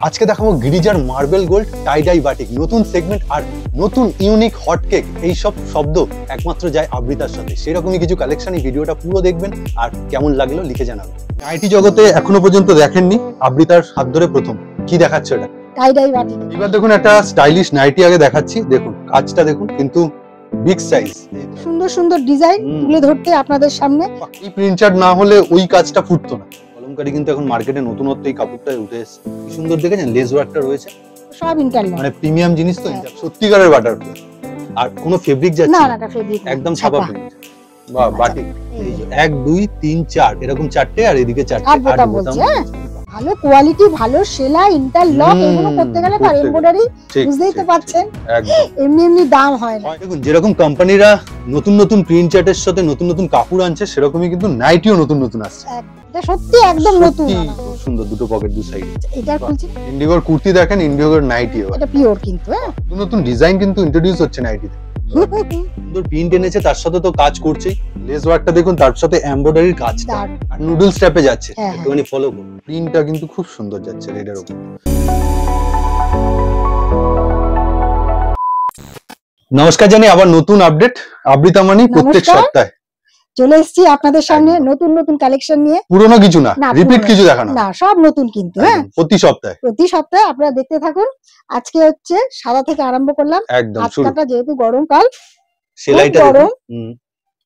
আজকে দেখাবো গিরিজার marble gold টাই die batik, নতুন সেগমেন্ট আর নতুন ইউনিক হট কেক। এইসব শব্দ একমাত্র যায় আবৃতার সাথে। সেরকমই কিছু কালেকশন, এই ভিডিওটা পুরো দেখবেন আর কেমন লাগলো লিখে জানাবেন। আইটি জগতে এখনো পর্যন্ত দেখেননি, আবৃতার হাত ধরে প্রথম। কি দেখাচ্ছে এটা? টাই ডাই বাটিক। এবার দেখুন একটা স্টাইলিশ নাইটি আগে দেখাচ্ছি, দেখুন কাজটা দেখুন, কিন্তু বিগ সাইজ, সুন্দর সুন্দর ডিজাইন তুলে ধরতে আপনাদের সামনে। এই প্রিন্টার না হলে ওই কাজটা ফুটতো না। কলমকারি কিন্তু এখন মার্কেটে নতুনত্ব এই কাপড়টাই উঠে এসেছে। কি সুন্দর দেখেছেন, লেস ওয়ার্কটা রয়েছে, সব ইন্টারলক, মানে প্রিমিয়াম জিনিস তো, সত্যিকারের বাটারফ্লাই। আর কোনো ফেব্রিক যাচ্ছে না, না ফেব্রিক একদম ছাপা প্রিন্ট। বাহ, বাটিক। এই যে 1 2 3 4 এরকম চারটে, আর এদিকে চারটে, আর বোতাম বলছে। ভালো কোয়ালিটি, ভালো সেলাই, ইন্টারলক, এগুলো করতে গেলে তার এমব্রয়ডারি বুঝতেই তো পাচ্ছেন, একদম এমনি এমনি দাম হয় না। দেখুন যেরকম কোম্পানিরা নতুন নতুন প্রিন্ট চার্টের সাথে নতুন নতুন কাপড় আনছে, সেরকমই কিন্তু নাইটিও নতুন নতুন আসছে। এটা সত্যি একদম নতুন, খুব সুন্দর, দুটো পকেট দু সাইডে। এটা খুলছি, ইন্ডিগোর কুর্তি দেখেন, ইন্ডিগোর নাইটিও, এটা পিওর কিন্তু। নতুন নতুন ডিজাইন কিন্তু ইন্ট্রোডিউস হচ্ছে নাইটিতে। সুন্দর প্রিন্ট এনেছে, তার সাথে তো কাজ করছেই। লেস ওয়ার্কটা দেখুন, তার সাথে এমব্রয়ডারির কাজটা, আর নুডল স্ট্র্যাপে যাচ্ছে, একটুখানি ফলো করুন। প্রিন্টটা কিন্তু খুব সুন্দর যাচ্ছে রেডের উপর। নমস্কার জানি, আবার নতুন আপডেট আবৃতা মানি প্রত্যেক সপ্তাহে চলে এসেছি আপনাদের সামনে নতুন নতুন কালেকশন নিয়ে। পুরনো কিছু না, রিপিট কিছু দেখানো না, সব নতুন কিন্তু। প্রতি সপ্তাহে আপনারা দেখতে থাকুন। আজকে হচ্ছে সাদা থেকে আরম্ভ করলাম, একদম আজকালটা যেহেতু গরমকাল, সেলাইটা গরম,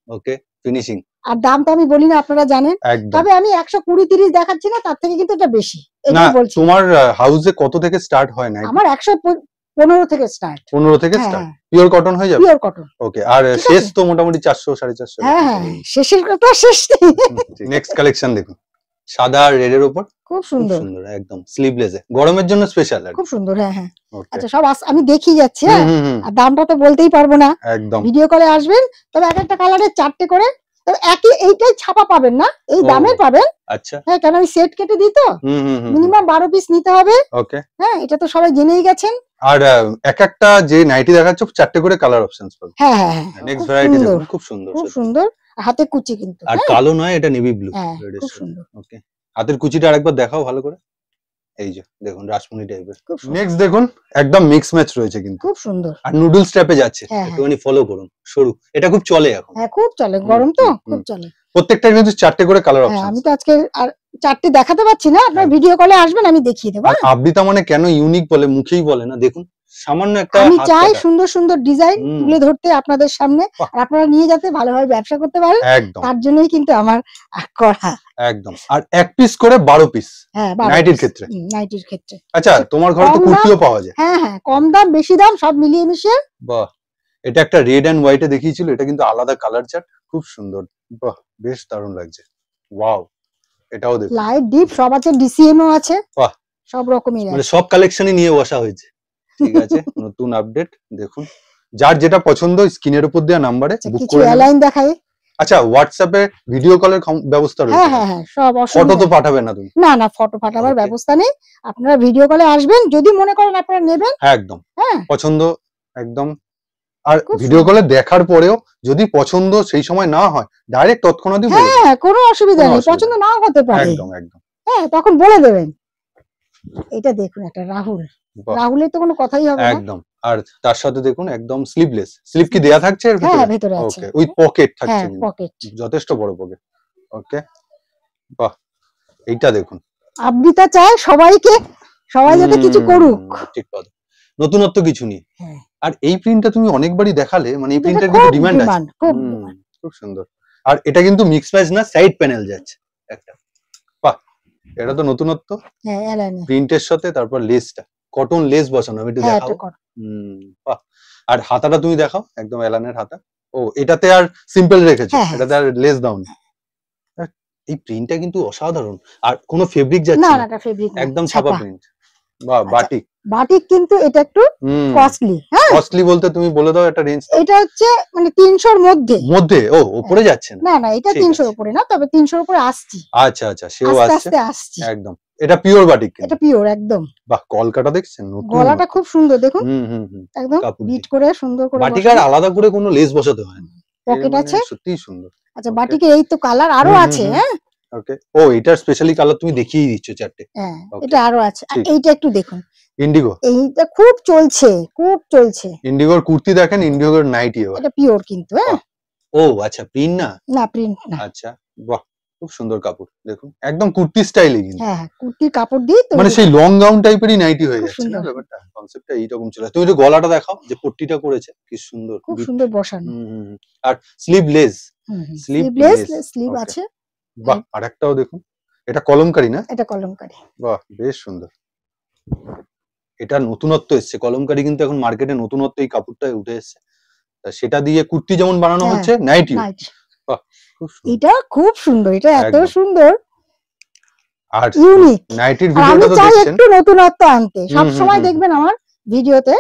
ওকে ফিনিশিং। আর দাম তো আমি বলি না, আপনারা জানেন। তবে আমি 120-30 দেখাচ্ছি না, তার থেকে কিন্তু এটা বেশি। না, তোমার হাউসে কত থেকে স্টার্ট হয় না? আমার 115 থেকে স্টার্ট। 15 থেকে স্টার্ট, পিওর কটন হয়ে যাবে। পিওর কটন, ওকে। আর শেষ তো মোটামুটি 400-450। হ্যাঁ, শেষের কথা শেষ নেই। নেক্সট কালেকশন দেখুন, সাদা আর রেড এর উপর, খুব সুন্দর সুন্দর, একদম স্লিভলেস, গরমের জন্য স্পেশাল, খুব সুন্দর। হ্যাঁ, আচ্ছা সব আমি দেখিয়ে যাচ্ছি। আর দামটা তো বলতেই পারবো না, একদম ভিডিও কলে আসবেন। তবে এক একটা কালারের 4টে করে, তবে একই এইটাই ছাপা পাবেন না, এই দামের পাবেন। আচ্ছা, হ্যাঁ, কারণ আমি সেট কেটে দিই তো, মিনিমাম 12 পিস নিতে হবে। ওকে, হ্যাঁ, এটা তো সবাই জেনেই গেছেন। আর এক একটা যে নাইটি দেখাচ্ছ 4টে করে কালার অপশনস পাবে। হ্যাঁ, নেক্সট ভ্যারাইটি দেখুন, খুব সুন্দর, খুব সুন্দর। হাতে কুচি কিন্তু, আর কালো নয়, এটা নেভি ব্লু, খুব সুন্দর। ওকে, হাতের কুচিটা আরেকবার দেখাও ভালো করে। এই যে দেখুন, রাসমণি টাইপের। নেক্সট দেখুন, একদম মিক্স ম্যাচ রয়েছে কিন্তু, খুব সুন্দর। আর নুডল স্ট্র্যাপে যাচ্ছে, একটুখানি ফলো করুন। সরু, এটা খুব চলে এখন। হ্যাঁ, খুব চলে, গরম তো খুব চলে। প্রত্যেকটা কিন্তু 4টে করে কালার অপশন। আমি তো আজকে আর 4টে দেখাতে পাচ্ছি না, আপনারা ভিডিও কলে আসবেন, আমি দেখিয়ে দেব। আবৃতা মানে কেন ইউনিক বলে, মুখেই বলে না। দেখুন সামান্য একটা, আমি চাই সুন্দর সুন্দর ডিজাইন তুলে ধরতে আপনাদের সামনে, আর আপনারা নিয়ে যাতে ভালোভাবে ব্যবসা করতে পারেন, তার জন্যই কিন্তু আমার করা। একদম, আর এক পিস করে 12 পিস নাইটির ক্ষেত্রে। আচ্ছা, তোমার ঘরে তো কুর্তিও পাওয়া যায়। হ্যাঁ, কম দাম বেশি দাম সব মিলিয়ে মিশিয়ে। বাহ, এটা একটা রেড এন্ড হোয়াইটে দেখিয়েছিল, এটা কিন্তু আলাদা কালার চার্ট, খুব সুন্দর। বাহ, বেশ দারুণ লাগছে। ওয়াও, এটাও দেখুন, লাইট ডিপ সব আছে, ডিসিএম ও আছে। বাহ, সব রকমই আছে, মানে সব কালেকশনই নিয়ে বসা হয়েছে। ঠিক আছে, নতুন আপডেট দেখুন। যার যেটা পছন্দ স্ক্রিনের উপর দেওয়া নম্বরে বুক করে নেবেন। লাইন দেখাই। আচ্ছা, হোয়াটসঅ্যাপে ভিডিও কলের ব্যবস্থা রয়েছে? হ্যাঁ, সব। ফটো তো পাঠাবে না তুমি? না, ফটো পাঠাবার ব্যবস্থা নেই। আপনারা ভিডিও কলে আসবেন, যদি মনে করেন আপনারা নেবেন। একদম পছন্দ, একদম। আর ভিডিও কলে দেখার পরেও যদি পছন্দ সেই সময় না হয়, ডাইরেক্ট তৎক্ষণাৎই বলে দেবেন। হ্যাঁ, কোনো অসুবিধা নেই, পছন্দ নাও হতে পারে। একদম। হ্যাঁ, তখন বলে দেবেন। এটা দেখুন, একটা রাহুলের তো কোনো কথাই হবে না। একদম, আর তার সাথে দেখুন একদম স্লিভলেস। স্লিভ কি দেয়া থাকছে এর ভিতরে? হ্যাঁ, ভিতরে আছে। ওকে, উইথ পকেট থাকছে, পকেট যথেষ্ট বড় পকেট। ওকে, বাহ, এইটা দেখুন। আবৃতা চায় সবাই যাতে কিছু করুক, ঠিক কথা, নতুনত্ব কিছু নেই। আর এই প্রিন্টটা তুমি অনেকবারই দেখালে, মানে এই প্রিন্টের কিন্তু ডিমান্ড আছে, খুব সুন্দর। আর এটা কিন্তু মিক্স ম্যাচ না, সাইড প্যানেল যাচ্ছে একটা। বাহ, এটা তো নতুনত্ব। প্রিন্টের সাথে তারপর লেসটা, কটন লেস বসানো, আমি একটু দেখাবো। বাহ, আর হাতাটা তুমি দেখাও, একদম এলানের হাতা। ও, এটাতে আর সিম্পল রেখেছো, এটাতে আর লেস দাওনি। এই প্রিন্টটা কিন্তু অসাধারণ, আর কোনো ফেব্রিক যাচ্ছে না, একদম ছাপা প্রিন্ট। বাহ, বাটিক কিন্তু এটা একটু কস্টলি। কস্টলি বলতে তুমি বলে দাও একটা রেঞ্জ। এটা হচ্ছে মানে 300 এর মধ্যে। ও, উপরে যাচ্ছে না, এটা 300 এর উপরে না, তবে 300 এর উপরে আসছে। আচ্ছা, সেও আসছে একদম। এটা পিওর বাটিক, এটা পিওর একদম। বাহ, কলকাটা দেখছেন, গলাটা খুব সুন্দর দেখুন, একদম বিট করে সুন্দর করে। বাটিক আর আলাদা করে কোনো লেস বসাতে হয় না, পকেট আছে, সত্যিই সুন্দর। আচ্ছা, বাটিকে এই তো কালার আরো আছে। ওকে, ও এটার স্পেশালি কালার তুমি দেখিয়ে দিচ্ছ চারটে। হ্যাঁ, এটা আরো আছে। আর এইটা একটু দেখুন, ইন্ডিগো, এইটা খুব চলছে, খুব চলছে। ইন্ডিগোর কুর্তি দেখেন, ইন্ডিগোর নাইটি। এটা পিওর কিন্তু, হ্যাঁ। ও আচ্ছা, প্রিন্ট না? না, প্রিন্ট না। আচ্ছা, বাহ, খুব সুন্দর কাপড় দেখুন, একদম কুর্তি স্টাইলে কিন্তু। হ্যাঁ, কুর্তির কাপড় দিয়ে তো মানে সেই লং গাউন টাইপেরই নাইটি হয়ে যাচ্ছে না ব্যাপারটা, কনসেপ্টটা এইরকম ছিল। তুমি যে গলাটা দেখাও, যে পট্টিটা করেছে কি সুন্দর, খুব সুন্দর বসানো। আর স্লিভলেস, স্লিভ আছে। বাহ, আরেকটাও দেখুন, এটা কলমকারী না? এটা কলমকারী। বাহ, বেশ সুন্দর। এটা নতুনত্ব এসছে, কলমকারী কিন্তু এখন মার্কেটে নতুনত্ব এই কাপড়টা উঠে এসছে। সেটা দিয়ে কুর্তি যেমন বানানো হচ্ছে, নাইটি। বাহ, খুব সুন্দর। এটা খুব সুন্দর, এটা এত সুন্দর আর ইউনিক। নাইটির ভিডিওটা তো দেখছেন, একটু নতুনত্ব আনতে সব সময় দেখবেন আমার ভিডিওতে,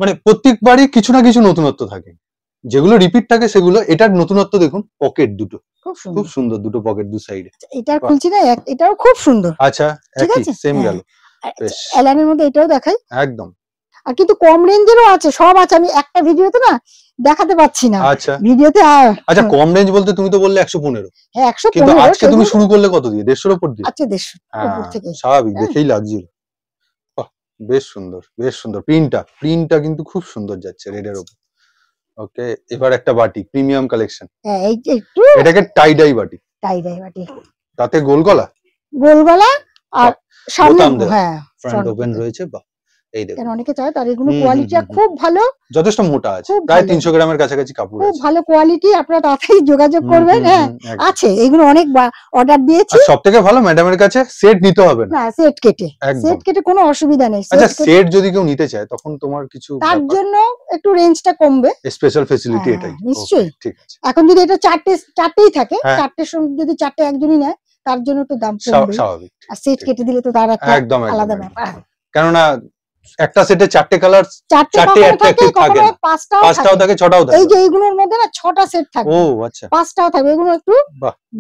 মানে প্রত্যেকবারই কিছু না কিছু নতুনত্ব থাকে, যেগুলো রিপিট থাকে সেগুলো। এটার নতুনত্ব দেখুন, পকেট দুটো খুব সুন্দর, দুটো পকেট দু সাইডে। এটা খুলছি না, এটাও খুব সুন্দর। আচ্ছা, একই সেম গেল। এলানের মধ্যে এটাও দেখাই একদম। আর কিন্তু কম রেঞ্জেরও আছে, সব আছে, আমি একটা ভিডিওতে না দেখাতে পাচ্ছি না। আচ্ছা, ভিডিওতে। আচ্ছা, কম রেঞ্জ বলতে তুমি তো বললে 115। হ্যাঁ, 115। কিন্তু আজকে তুমি শুরু করলে কত দিয়ে? 150 এর উপর দিয়ে। আচ্ছা, 150 উপর থেকে স্বাভাবিক, দেখেই লাগছিল। বাহ, বেশ সুন্দর, বেশ সুন্দর। প্রিন্টটা কিন্তু খুব সুন্দর যাচ্ছে রেডের উপর। ওকে, এবার একটা বাটি, প্রিমিয়াম কালেকশন। হ্যাঁ, এই একটু এটাকে টাই ডাই বাটি। তাতে গোল গলা আর সামনে, হ্যাঁ, ফ্রন্ট ওপেন রয়েছে। বাহ, এই দেখুন, কারণ অনেকে চায়, তার এগুলো কোয়ালিটিটা খুব ভালো, যথেষ্ট মোটা আছে, প্রায় 300 গ্রামের কাছাকাছি কাপড় আছে, খুব ভালো কোয়ালিটি। আপনারা তাড়াতাড়ি যোগাযোগ করবেন। হ্যাঁ, আছে এগুলো, অনেক অর্ডার দিয়েছি। সবথেকে ভালো ম্যাডামের কাছে সেট নিতে হবে না, সেট কেটে কোনো অসুবিধা নেই। আচ্ছা, সেট যদি কেউ নিতে চায় তখন তোমার কিছু, তার জন্য একটু রেঞ্জটা কমবে, স্পেশাল ফ্যাসিলিটি এটাই। নিশ্চয়ই, ঠিক আছে। এখন যদি এটা চারটেই থাকে, চারটের সঙ্গে যদি চারটে একজনই নেয়, তার জন্য একটু দাম কমবে, স্বাভাবিক। আর সেট কেটে দিলে তো তার একটা আলাদা ব্যাপার, কেননা একটা সেটে চারটে কালার, চারটে অ্যাট্রাকটিভ থাকে না, পাঁচটাও থাকে, ছটাও থাকে। এই যে এইগুলোর মধ্যে না 6টা সেট থাকে। ও আচ্ছা, পাঁচটাও থাকবে। এগুলো একটু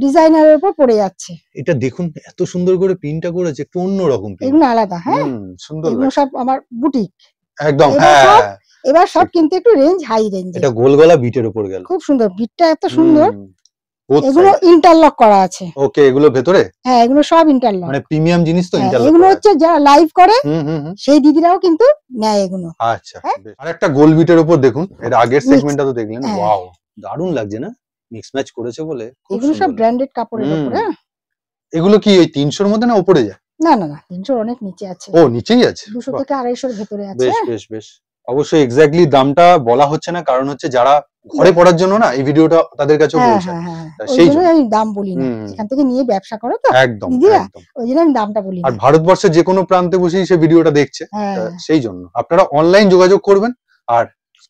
ডিজাইনারের উপর পড়ে যাচ্ছে। এটা দেখুন, এত সুন্দর করে প্রিন্টটা করেছে, একটু অন্যরকম প্রিন্ট। এগুলো আলাদা, হ্যাঁ, সুন্দর। এগুলো সব আমার বুটিক একদম। হ্যাঁ, এবার সব কিন্তু একটু রেঞ্জ, হাই রেঞ্জ। এটা গোল গলা বিটের উপর গেল, খুব সুন্দর। বিটটা এত সুন্দর। এগুলো ইন্টারলক করা আছে। ওকে, এগুলো ভেতরে, হ্যাঁ, এগুলো সব ইন্টারলক, মানে প্রিমিয়াম জিনিস তো ইন্টারলক। এগুলো হচ্ছে যারা লাইভ করে সেই দিদিরাও কিন্তু নেয় এগুলো। আচ্ছা, আরেকটা গোল বিটের উপর দেখুন, এর আগের সেগমেন্টটা তো দেখলেন। ওয়াও, দারুণ লাগছে না? মিক্স ম্যাচ করেছে বলে। এগুলো সব ব্র্যান্ডেড কাপড়ের উপরে। এগুলো কি ওই 300 এর মধ্যে না উপরে যায়? না না না, 300 অনেক নিচে আছে। ও, নিচেই আছে। 200 থেকে 250 এর ভেতরে আছে। বেশ বেশ বেশ। অবশ্যই এক্স্যাক্টলি দামটা বলা হচ্ছে না, কারণ হচ্ছে যারা ঘরে পড়ার জন্য না এই ভিডিওটা তাদের কাছে পৌঁছায়, সেই জন্য আমি দাম বলি না। এখান থেকে নিয়ে ব্যবসা করো তো একদম দিদিরা, ওই জন্য আমি দামটা বলি না। আর ভারতবর্ষের যে কোনো প্রান্তে বসেই সে ভিডিওটা দেখছে, সেই জন্য আপনারা অনলাইন যোগাযোগ করবেন। আর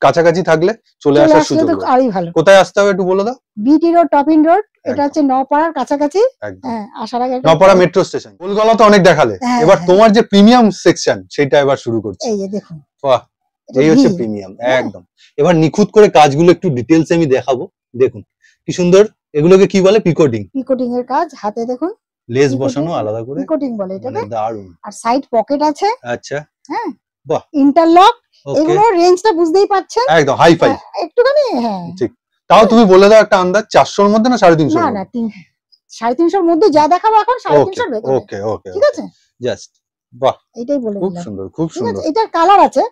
কাছাকাছি থাকলে চলে আসার সুযোগ আছে। আরই ভালো। কোথায় আসতে হবে একটু বলে দাও। বিটি রোড, টপিন রোড, এটা হচ্ছে নওপাড়ার কাছাকাছি। হ্যাঁ, আসার আগে নওপাড়া মেট্রো স্টেশন। গোলগলা তো অনেক দেখালে, এবার তোমার যে প্রিমিয়াম সেকশন সেটা এবার শুরু করছি। এই যে দেখুন, বাহ, এই হচ্ছে প্রিমিয়াম একদম। এবার নিখুঁত করে কাজগুলো একটু ডিটেইলসে আমি দেখাবো। দেখুন কি সুন্দর, এগুলোকে কি বলে? পিকোটিং। পিকোটিং এর কাজ, হাতে দেখুন লেস বসানো আলাদা করে, পিকোটিং বলে এটাকে। দারুণ। আর সাইড পকেট আছে। আচ্ছা, হ্যাঁ, বাহ, ইন্টারলক। এগুলো রেঞ্জটা বুঝতেই পাচ্ছেন, একদম হাই ফাই একটুখানি। হ্যাঁ, ঠিক। তাও তুমি বলে দাও একটা আন্দাজ, 400 এর মধ্যে না 350? না না, 350 এর মধ্যে যা দেখাবো এখন 350 এর ভেতরে। ওকে ওকে, ঠিক আছে, জাস্ট বাহ, এটাই বলে দিলাম। খুব সুন্দর, খুব সুন্দর। এটার কালার আছে,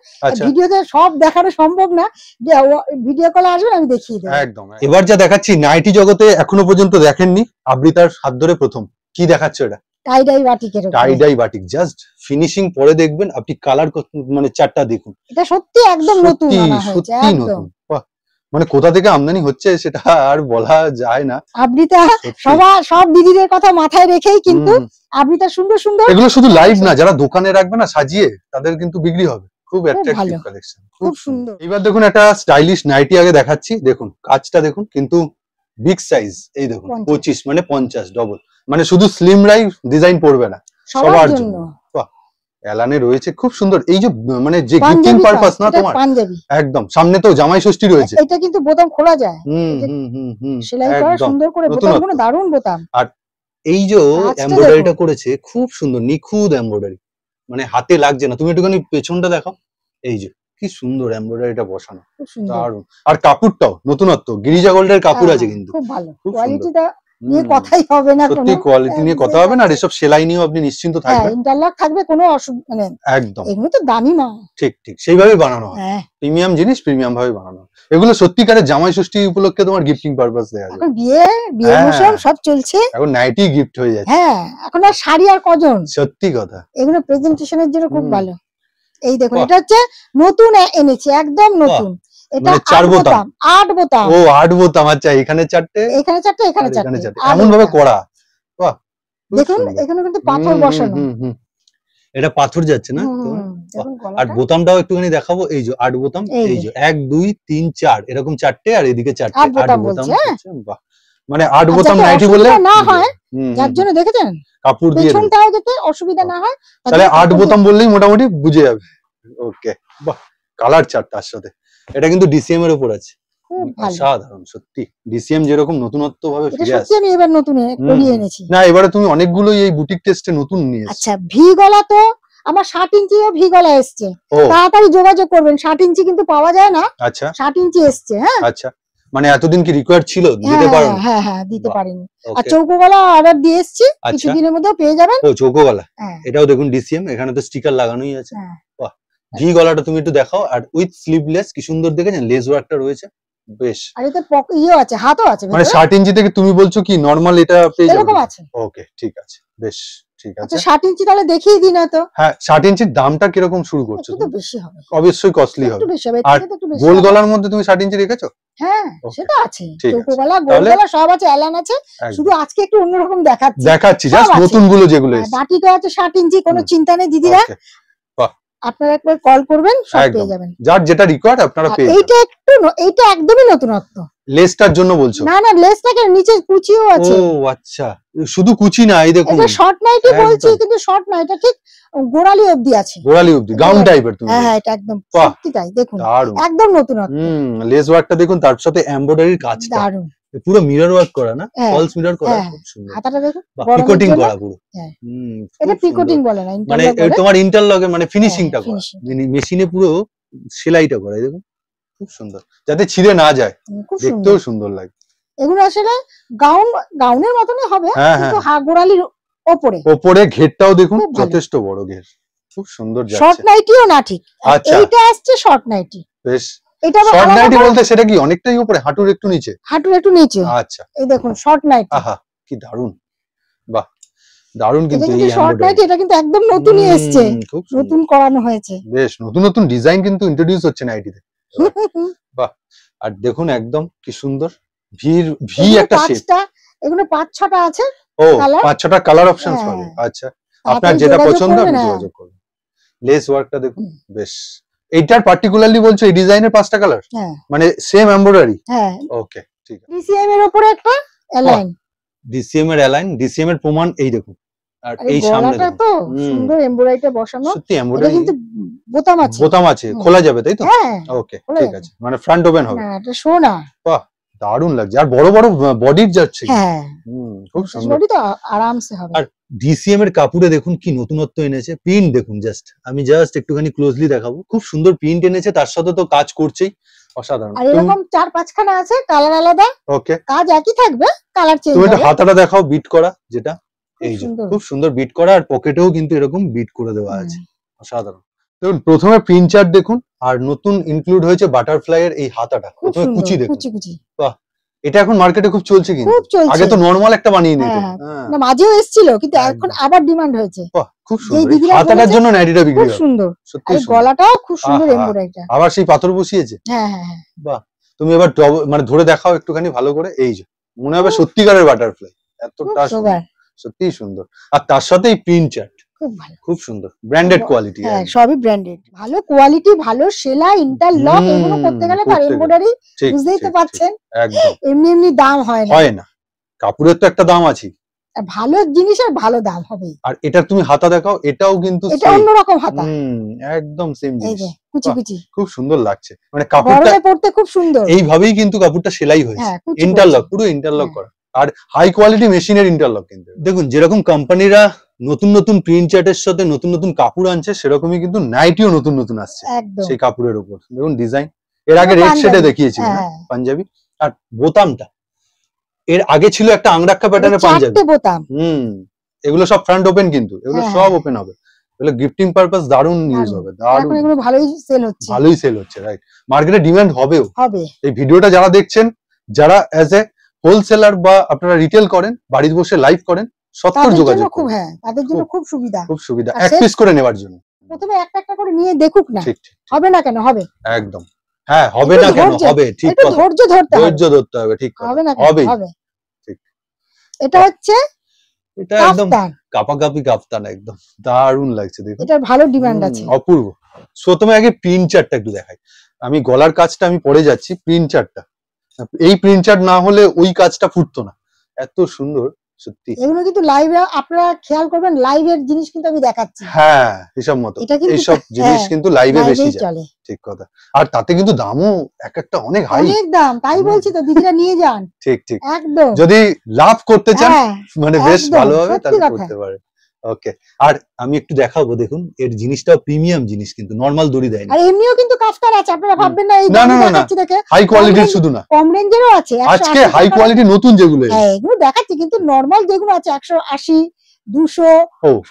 ভিডিওতে সব দেখানো সম্ভব না, ভিডিও কলে আসবেন আমি দেখিয়ে দেব একদম। এবার যা দেখাচ্ছি নাইটি জগতে এখনো পর্যন্ত দেখেননি, আবৃতার হাত ধরে প্রথম। কি দেখাচ্ছ এটা? টাই ডাই বাটিকের, টাই ডাই বাটিক। জাস্ট ফিনিশিং পরে দেখবেন আপনি, কালার মানে চারটা দেখুন। এটা সত্যি একদম নতুন আনা হয়েছে, সত্যি নতুন। বাহ, মানে কোথা থেকে আমদানি হচ্ছে সেটা আর বলা যায় না। আবৃতা সব দিদিদের কথা মাথায় রেখেই কিন্তু আবৃতা সুন্দর সুন্দর। এগুলো শুধু লাইভ না, যারা দোকানে রাখবে না সাজিয়ে, তাদের কিন্তু বিক্রি হবে। খুব অ্যাট্রাকটিভ কালেকশন, খুব সুন্দর। এবার দেখুন একটা স্টাইলিশ নাইটি আগে দেখাচ্ছি। দেখুন কাজটা দেখুন, কিন্তু বিগ সাইজ। এই দেখুন 25 মানে 50 ডবল, মানে শুধু স্লিম রাই ডিজাইন পড়বে না, সবার জন্য। বাহ, এলানে রয়েছে খুব সুন্দর। এই যে মানে যে গিফটিং পারপাস না তোমার, পাঞ্জাবি একদম। সামনে তো জামাই ষষ্ঠী রয়েছে, এটা কিন্তু বোতাম খোলা যায়, সেলাই করা সুন্দর করে, বোতামগুলো দারুণ বোতাম। আর এই যে এমব্রয়ডারিটা করেছে খুব সুন্দর, নিখুঁত এমব্রয়ডারি, মানে হাতে লাগছে না। তুমি একটুখানি পেছনটা দেখো, এই যে কি সুন্দর এমব্রয়ডারিটা বসানো, দারুণ। আর কাপড়টাও নতুনত্ব, গিরিজা গোল্ডের কাপড় আছে কিন্তু, খুব ভালো কোয়ালিটিটা। নিয়ে কথাই হবে না, সত্যি কোয়ালিটি নিয়ে কথা হবে না, আর এসব সেলাই নিয়েও আপনি নিশ্চিন্ত থাকবেন। ইন্টারলক থাকবে, কোনো অসুবিধা মানে একদম, এগুলো তো দামি না। ঠিক সেইভাবেই বানানো হয়, প্রিমিয়াম জিনিস প্রিমিয়াম ভাবে বানানো। এগুলো সত্যিকারের জামাই ষষ্ঠী উপলক্ষে তোমার গিফটিং পারপাস দেয়া যায়। এখন বিয়ে মৌসুম সব চলছে, এখন নাইটি গিফট হয়ে যাচ্ছে। এখন আর শাড়ি আর কজন, সত্যি কথা। এগুলো প্রেজেন্টেশনের জন্য খুব ভালো। এই দেখুন, এটা হচ্ছে নতুন এনেছি, একদম নতুন। এটা 4 বোতাম, 8 বোতাম। ও 8 বোতাম, আচ্ছা এখানে 4টে, এখানে 4টে, এখানে 4টে, এমন ভাবে করা। বাহ, দেখুন এখানে কিন্তু পাথর বসানো। এটা পাথর যাচ্ছে না তো। আর বোতামটাও একটুখানি দেখাবো, এই যে 8 বোতাম, এই যে 1 2 3 4 এরকম 4টে, আর এদিকে 4টে 8 বোতাম আছে। বাহ, মানে 8 বোতাম নাইটি বললে না হয়, যার জন্য দেখেছেন কাপড় দিয়ে পেছনটাও যাতে অসুবিধা না হয়, তাহলে 8 বোতাম বললেই মোটামুটি বুঝে যাবে। ওকে, বাহ, কালার চার্ট তার সাথে। এটা কিন্তু ডিসিএম এর উপর আছে, খুব ভালো, সাধারণ। সত্যি ডিসিএম যেরকম নতুনত্ব ভাবে ফিরে আসছে। সত্যি আমি এবার নতুন করিয়ে এনেছি। না, এবারে তুমি অনেকগুলোই এই বুটিক টেস্টে নতুন নিয়ে এসেছো। আচ্ছা, ভি গলা তো আমার 60 ইঞ্চিও ভি গলা এসছে, তাড়াতাড়ি যোগাযোগ করবেন। 60 ইঞ্চি কিন্তু পাওয়া যায় না। আচ্ছা, 60 ইঞ্চি এসছে। আচ্ছা, মানে এতদিন কি রিকোয়ার্ড ছিল, দিতে পারো? হ্যাঁ, দিতে পারিনি। আর চৌকো গলা অর্ডার দিয়ে এসেছি, কিছুদিনের মধ্যে পেয়ে যাবেন। ও চৌকো গলা, এটাও দেখুন ডিসিএম, এখানে তো স্টিকার লাগানোই আছে। বাহ, ভি গলাটা তুমি একটু দেখাও, আর উইথ স্লিভলেস, কি সুন্দর দেখেছেন, লেস ওয়ার্কটা রয়েছে বেশ। আর এতে ইও আছে, হাতও আছে। মানে 60 ইঞ্চি থেকে তুমি বলছো কি নরমাল এটা পেয়ে যাবে? এরকম আছে। ওকে, ঠিক আছে, বেশ ঠিক আছে। আচ্ছা, 60 ইঞ্চি তাহলে দেখিয়ে দিন না তো। হ্যাঁ, 60 ইঞ্চির দামটা কিরকম শুরু করছো? একটু বেশি হবে, অবশ্যই কস্টলি হবে। আর গোল গলার মধ্যে তুমি 60 ইঞ্চি রেখেছো? হ্যাঁ, সেটা আছে। চৌকো গলা, গোল গলা সব আছে, অ্যালান আছে। শুধু আজকে একটু অন্যরকম দেখাচ্ছি, জাস্ট নতুন গুলো যেগুলো এসেছে। বাটি তো আছে 60 ইঞ্চি, কোনো চিন্তা নেই দিদিরা। আপনারা একবার কল করবেন, সব পেয়ে যাবেন। যার যেটা রিকোয়ার্ড আপনারা পেয়ে যাবেন। এইটা একদমই নতুনত্ব। লেসটার জন্য বলছো? না, লেসটাকে নিচে কুচিও আছে। ও আচ্ছা, শুধু কুচি না, এই দেখুন এটা শর্ট নাইটি বলছি, কিন্তু শর্ট না, এটা ঠিক গোড়ালি অবধি আছে। গোড়ালি অবধি গাউন টাইপের তুমি? হ্যাঁ, এটা একদম সত্যি তাই। দেখুন একদম নতুনত্ব। লেস ওয়ার্কটা দেখুন, তার সাথে এমব্রয়ডারির কাজটা দারুণ, পুরো মিরর ওয়ার্ক করা, না ফলস মিরর করা, খুব সুন্দর। হাতাটা দেখুন, পিকোটিং করা পুরো। এটা পিকোটিং বলে না, মানে তোমার ইন্টারলকের মানে ফিনিশিংটা করা, মেশিনে পুরো সেলাইটা করা, দেখুন খুব সুন্দর, যাতে ছিঁড়ে না যায়, দেখতেও সুন্দর লাগে। এগুলো আসলে গাউনের মতনই হবে, কিন্তু গোড়ালির ওপরে ঘেরটাও দেখুন যথেষ্ট বড় ঘের, খুব সুন্দর যাচ্ছে। শর্ট নাইটিও না ঠিক, এইটা আসছে শর্ট নাইটি। বেশ, এটা শর্ট নাইটি বলতে সেটা কি অনেকটাই উপরে, হাঁটুর একটু নিচে? হাঁটুর একটু নিচে। আচ্ছা, এই দেখুন শর্ট নাইটি। আহা, কি দারুন, বাহ দারুন। কিন্তু এই শর্ট নাইটি এটা কিন্তু একদম নতুনই এসেছে, নতুন করানো হয়েছে। বেশ, নতুন নতুন ডিজাইন কিন্তু ইন্ট্রোডিউস হচ্ছে নাইটিতে। বাহ, আর দেখুন একদম কি সুন্দর ভি একটা শেপ। এগুলো 5-6টা আছে। ও 5-6টা কালার অপশনস পাবে। আচ্ছা, আপনার যেটা পছন্দ আপনি যোগাযোগ করুন। লেস ওয়ার্কটা দেখুন, বেশ। এইটার পার্টিকুলারলি বলছো এই ডিজাইনের 5টা কালার, মানে সেম এমব্রয়ডারি? হ্যাঁ, ওকে, ঠিক আছে। ডিসিএম এর উপরে একটা অ্যালাইন, ডিসিএম এর অ্যালাইন, ডিসিএম এর প্রমাণ এই দেখুন। আর এই সামনে তো সুন্দর এমব্রয়ডারিটা বসানো, সত্যি এমব্রয়ডারি, কিন্তু বোতাম আছে, খোলা যাবে তাই তো? হ্যাঁ, ওকে, ঠিক আছে, মানে ফ্রন্ট ওপেন হবে। না, এটা সোনা। বাহ, দারুণ লাগছে, আর বড় বড় বডির যাচ্ছে। হ্যাঁ, খুব সুন্দর, বডি তো আরামসে হবে। আর ডিসিএম এর কাপড়ে দেখুন কি নতুনত্ব এনেছে, প্রিন্ট দেখুন, আমি জাস্ট একটুখানি ক্লোজলি দেখাবো, খুব সুন্দর প্রিন্ট এনেছে, তার সাথে তো কাজ করছেই, অসাধারণ। আর এরকম 4-5খানা আছে, কালার আলাদা। ওকে, কাজ একই থাকবে, কালার চেঞ্জ হবে। তুমি হাতাটা দেখাও, বিট করা, যেটা এই যে খুব সুন্দর বিট করা, আর পকেটেও কিন্তু এরকম বিট করে দেওয়া আছে, অসাধারণ। দেখুন প্রথমে প্রিন্ট চার্ট দেখুন, আর নতুন ইনক্লুড হয়েছে বাটারফ্লাই এর এই হাতাটা, প্রথমে কুচি দেখুন। বাহ, এটা এখন মার্কেটে খুব চলছে, কিন্তু আগে তো নরমাল একটা বানিয়ে নিত, না মাঝেও এসেছিল, কিন্তু এখন আবার ডিমান্ড হয়েছে। বাহ, খুব সুন্দর, হাতাটার জন্য নাইটিটা বিক্রি হয়, খুব সুন্দর। সত্যি গলাটাও খুব সুন্দর এমব্রয়ডারিটা, আবার সেই পাথর বসিয়েছে। হ্যাঁ হ্যাঁ হ্যাঁ, বাহ, তুমি এবার মানে ধরে দেখাও একটুখানি ভালো করে, এই যে মনে হবে সত্যিকারের বাটারফ্লাই, এতটা সত্যিই সুন্দর। আর তার সাথে এই প্রিন্ট চার্ট খুব ভালো, খুব সুন্দর, ব্র্যান্ডেড কোয়ালিটি। হ্যাঁ, সবই ব্র্যান্ডেড, ভালো কোয়ালিটি, ভালো সেলাই, ইন্টারলক, এগুলো করতে গেলে তার এমব্রয়ডারি বুঝতেই তো পাচ্ছেন, একদম এমনি দাম হয় না, কাপড়ের তো একটা দাম আছে, ভালো জিনিসের ভালো দাম হবে। আর এটা তুমি হাতা দেখাও, এটাও কিন্তু এটা অন্যরকম হাতা, একদম সেম জিনিস, কুচি কুচি, খুব সুন্দর লাগছে, মানে কাপড়টা পরতে খুব সুন্দর, এইভাবেই কিন্তু কাপড়টা সেলাই হয়েছে, ইন্টারলক, পুরো ইন্টারলক করা, আর হাই কোয়ালিটি মেশিনের ইন্টারলক। কিন্তু দেখুন যেরকম কোম্পানিরা নতুন নতুন প্রিন্ট চার্টের সাথে নতুন নতুন কাপড় আনছে, সেরকমই কিন্তু নাইটিও নতুন নতুন আসছে সেই কাপড়ের উপর। দেখুন ডিজাইন, এর আগে রেড শেডে দেখিয়েছি পাঞ্জাবি, আর বোতামটা এর আগে ছিল একটা আংরাক্ষা প্যাটার্নের পাঞ্জাবি, 4টে বোতাম। এগুলো সব ফ্রন্ট ওপেন, কিন্তু এগুলো সব ওপেন হবে, এগুলো গিফটিং পারপাস দারুন ইউজ হবে, দারুন, এখন এগুলো ভালোই সেল হচ্ছে, রাইট। মার্কেটে ডিমান্ড হবে। এই ভিডিওটা যারা দেখছেন, যারা অ্যাজ এ হোলসেলার বা আপনারা রিটেল করেন, বাড়িতে বসে লাইভ করেন, সত্তর যোগাযোগ খুব, হ্যাঁ তাদের জন্য খুব সুবিধা, এক পিস করে নেওয়ার জন্য। প্রথমে একটা একটা করে নিয়ে দেখুক না, হবে না কেন হবে, একদম, হ্যাঁ হবে না কেন হবে, ঠিক কথা, ধৈর্য ধরতে হবে, ঠিক কথা, হবে ঠিক। এটা হচ্ছে এটা একদম কাপাকাপি কাপ্তান, একদম দারুণ লাগছে, দেখুন এটার ভালো ডিমান্ড আছে, অপূর্ব। প্রথমে আগে প্রিন্ট চার্টটা একটু দেখাই, আমি গলার কাজটা আমি পরে যাচ্ছি, প্রিন্ট চার্টটা, এই প্রিন্ট চার্ট না হলে ওই কাজটা ফুটতো না, এত সুন্দর সত্যি। এগুলো কিন্তু লাইভে আপনারা খেয়াল করবেন, লাইভের জিনিস কিন্তু আমি দেখাচ্ছি, হ্যাঁ হিসাব মতো এইসব জিনিস কিন্তু লাইভে বেশি চলে, ঠিক কথা। আর তাতে কিন্তু দামও এক একটা অনেক হাই, অনেক দাম, তাই বলছি তো দিদিরা নিয়ে যান, ঠিক ঠিক, একদম যদি লাভ করতে চান মানে বেশ ভালোভাবে তাহলে করতে পারে। ওকে, আর আমি একটু দেখাবো, দেখুন এর জিনিসটাও প্রিমিয়াম জিনিস, কিন্তু নরমাল দড়ি দেয় না, আর এমনিও কিন্তু কাফতান আছে, আপনারা ভাববেন না এই দামে দেখাচ্ছি দেখে, হাই কোয়ালিটির শুধু না, কম রেঞ্জেরও আছে, আজকে হাই কোয়ালিটি নতুন যেগুলো এগুলো দেখাচ্ছি, কিন্তু নরমাল যেগুলো আছে 180 200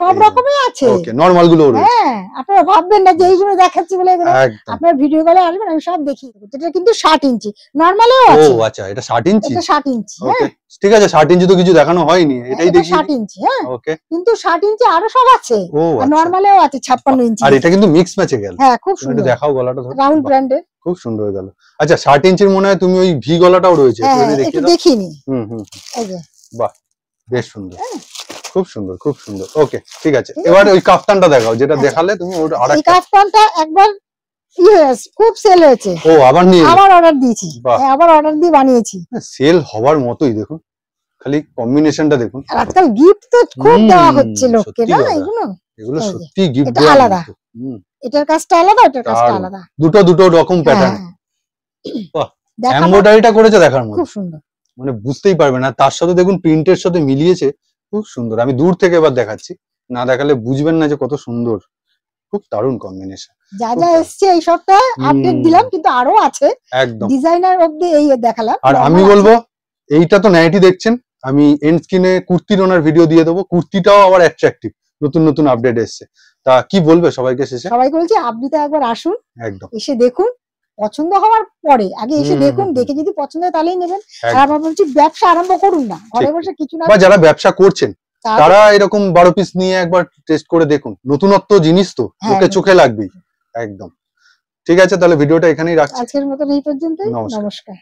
সব রকমের আছে, ওকে নরমাল গুলো রয়েছে, হ্যাঁ আপনারা ভাববেন না যে এইগুলো দেখাচ্ছি বলে এগুলো, আপনারা ভিডিও কলে আসবেন আমি সব দেখিয়ে দেব। এটা কিন্তু 60 ইঞ্চি নরমালেও আছে, ও আচ্ছা এটা 60 ইঞ্চি, এটা 60 ইঞ্চি, হ্যাঁ ঠিক আছে, 60 ইঞ্চি তো কিছু দেখানো হয়নি, এটাই দেখি 60 ইঞ্চি, হ্যাঁ ওকে, কিন্তু 60 ইঞ্চি আরো সব আছে, আর নরমালেও আছে 56 ইঞ্চি, আর এটা কিন্তু মিক্স ম্যাচে গেল, হ্যাঁ খুব সুন্দর, একটু দেখাও গলাটা, রাউন্ড ব্র্যান্ডের খুব সুন্দর হয়ে গেল। আচ্ছা 60 ইঞ্চির মনে হয় তুমি ওই ভি গলাটাও রয়েছে, একটু দেখিনি, এই যে বাহ বেশ সুন্দর, খুব সুন্দর খুব সুন্দর, ওকে ঠিক আছে। এবার ওই কাফতানটা দেখাও, যেটা দেখালে তুমি, ওটা আরেকটা, এই কাফতানটা একবার খুব সেল হয়েছে, ও আবার নিয়ে আবার অর্ডার দিয়েছি, আবার অর্ডার দিয়ে বানিয়েছি, সেল হওয়ার মতই, দেখুন খালি কম্বিনেশনটা দেখুন, আজকাল গিফট তো খুব দেওয়া হচ্ছে লোককে না, এগুলো সত্যি গিফট আলাদা, এটার কাজটা আলাদা, এটার কাজটা আলাদা, দুটো রকম প্যাটার্ন, বাহ এমব্রয়ডারিটা করেছে দেখার মতো, খুব সুন্দর, মানে বুঝতেই পারবে না, তার সাথে দেখুন প্রিন্টের সাথে মিলিয়েছে, খুব সুন্দর। আমি দূর থেকে এবার দেখাচ্ছি, না দেখালে বুঝবেন না যে কত সুন্দর, খুব দারুণ কম্বিনেশন। যা যা এসছে এই সপ্তাহে আপডেট দিলাম, কিন্তু আরো আছে, একদম ডিজাইনার অবধি এই দেখালাম। আর আমি বলবো এইটা তো নাইটি দেখছেন, আমি এন্ড স্ক্রিনে কুর্তির ওনার ভিডিও দিয়ে দেবো, কুর্তিটাও আবার অ্যাট্রাকটিভ, নতুন আপডেট এসছে। তা কি বলবে সবাইকে শেষে? সবাইকে বলছি আপনি তো একবার আসুন, একদম এসে দেখুন, পছন্দ হওয়ার পরে আগে এসে দেখুন, দেখে যদি পছন্দ হয় তাহলেই নেবেন। আর আমরা বলছি ব্যবসা আরম্ভ করুন না, ঘরে বসে কিছু না, বা যারা ব্যবসা করছেন তারা এরকম 12 পিস নিয়ে একবার টেস্ট করে দেখুন, নতুনত্ব জিনিস তো লোকে চোখে লাগবেই, একদম ঠিক আছে। তাহলে ভিডিওটা এখানেই রাখছি, আজকের মতো এই পর্যন্ত, নমস্কার।